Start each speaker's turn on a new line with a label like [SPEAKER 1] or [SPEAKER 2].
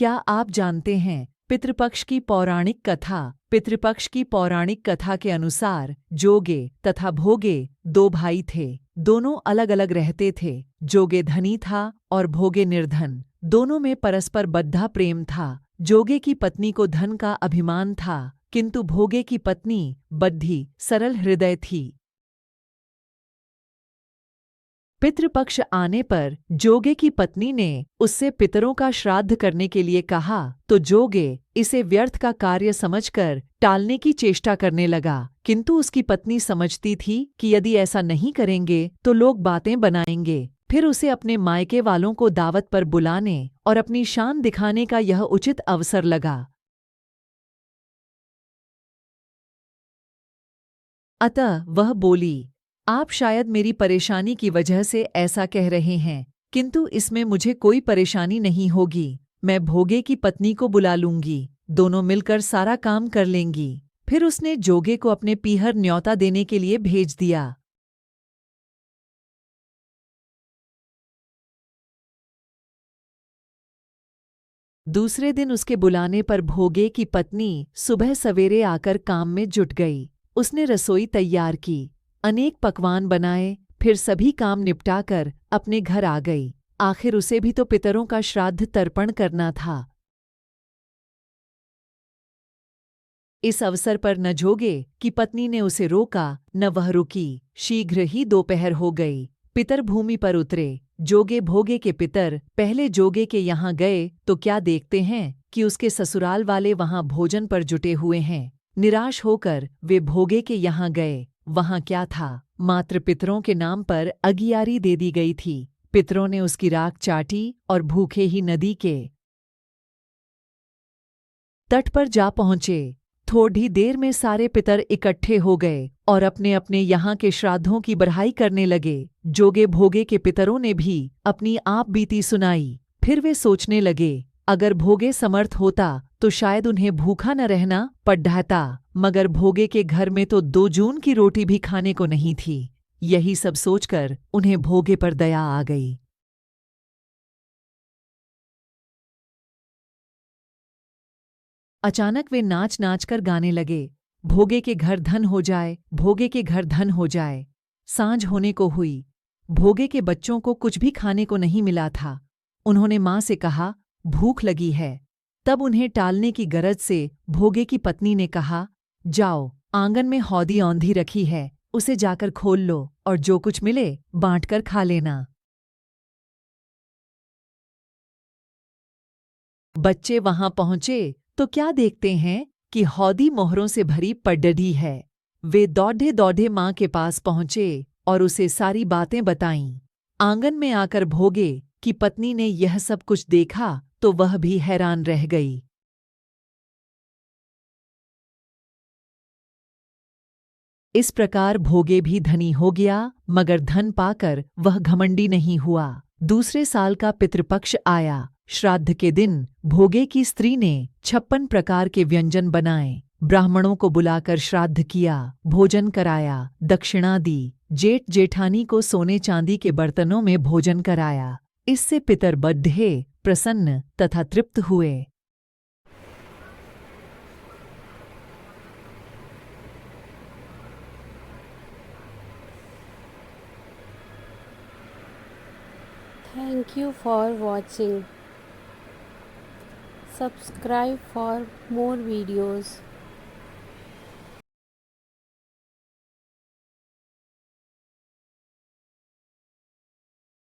[SPEAKER 1] क्या आप जानते हैं पितृपक्ष की पौराणिक कथा? पितृपक्ष की पौराणिक कथा के अनुसार जोगे तथा भोगे दो भाई थे। दोनों अलग अलग रहते थे। जोगे धनी था और भोगे निर्धन। दोनों में परस्पर बद्धा प्रेम था। जोगे की पत्नी को धन का अभिमान था, किंतु भोगे की पत्नी बद्धी सरल हृदय थी। पितृपक्ष आने पर जोगे की पत्नी ने उससे पितरों का श्राद्ध करने के लिए कहा, तो जोगे इसे व्यर्थ का कार्य समझकर टालने की चेष्टा करने लगा, किंतु उसकी पत्नी समझती थी कि यदि ऐसा नहीं करेंगे तो लोग बातें बनाएंगे। फिर उसे अपने मायके वालों को दावत पर बुलाने और अपनी शान दिखाने का यह उचित अवसर लगा। अतः वह बोली, आप शायद मेरी परेशानी की वजह से ऐसा कह रहे हैं, किंतु इसमें मुझे कोई परेशानी नहीं होगी। मैं भोगे की पत्नी को बुला लूंगी, दोनों मिलकर सारा काम कर लेंगी। फिर उसने जोगे को अपने पीहर न्योता देने के लिए भेज दिया। दूसरे दिन उसके बुलाने पर भोगे की पत्नी सुबह सवेरे आकर काम में जुट गई। उसने रसोई तैयार की, अनेक पकवान बनाए, फिर सभी काम निपटाकर अपने घर आ गई। आखिर उसे भी तो पितरों का श्राद्ध तर्पण करना था। इस अवसर पर न जोगे की पत्नी ने उसे रोका, न वह रुकी। शीघ्र ही दोपहर हो गई। पितर भूमि पर उतरे। जोगे भोगे के पितर पहले जोगे के यहाँ गए तो क्या देखते हैं कि उसके ससुराल वाले वहाँ भोजन पर जुटे हुए हैं। निराश होकर वे भोगे के यहाँ गए। वहाँ क्या था, मात्र पितरों के नाम पर अगियारी दे दी गई थी। पितरों ने उसकी राख चाटी और भूखे ही नदी के तट पर जा पहुँचे। थोड़ी देर में सारे पितर इकट्ठे हो गए और अपने अपने यहाँ के श्राद्धों की बड़ाई करने लगे। जोगे भोगे के पितरों ने भी अपनी आप बीती सुनाई। फिर वे सोचने लगे, अगर भोगे समर्थ होता तो शायद उन्हें भूखा न रहना पड़ता, मगर भोगे के घर में तो 2 जून की रोटी भी खाने को नहीं थी। यही सब सोचकर उन्हें भोगे पर दया आ गई। अचानक वे नाच नाच कर गाने लगे, भोगे के घर धन हो जाए, भोगे के घर धन हो जाए। सांझ होने को हुई। भोगे के बच्चों को कुछ भी खाने को नहीं मिला था। उन्होंने माँ से कहा, भूख लगी है। तब उन्हें टालने की गरज से भोगे की पत्नी ने कहा, जाओ, आंगन में हौदी औंधी रखी है, उसे जाकर खोल लो और जो कुछ मिले बांटकर खा लेना। बच्चे वहां पहुंचे तो क्या देखते हैं कि हौदी मोहरों से भरी पडडी है। वे दौड़े दौड़े माँ के पास पहुंचे और उसे सारी बातें बताईं। आंगन में आकर भोगे की पत्नी ने यह सब कुछ देखा तो वह भी हैरान रह गई। इस प्रकार भोगे भी धनी हो गया, मगर धन पाकर वह घमंडी नहीं हुआ। दूसरे साल का पितृपक्ष आया। श्राद्ध के दिन भोगे की स्त्री ने 56 प्रकार के व्यंजन बनाए। ब्राह्मणों को बुलाकर श्राद्ध किया, भोजन कराया, दक्षिणा दी। जेठ जेठानी को सोने चांदी के बर्तनों में भोजन कराया। इससे पितर बड्ढे, प्रसन्न तथा तृप्त हुए।
[SPEAKER 2] Thank you for watching. Subscribe for more videos.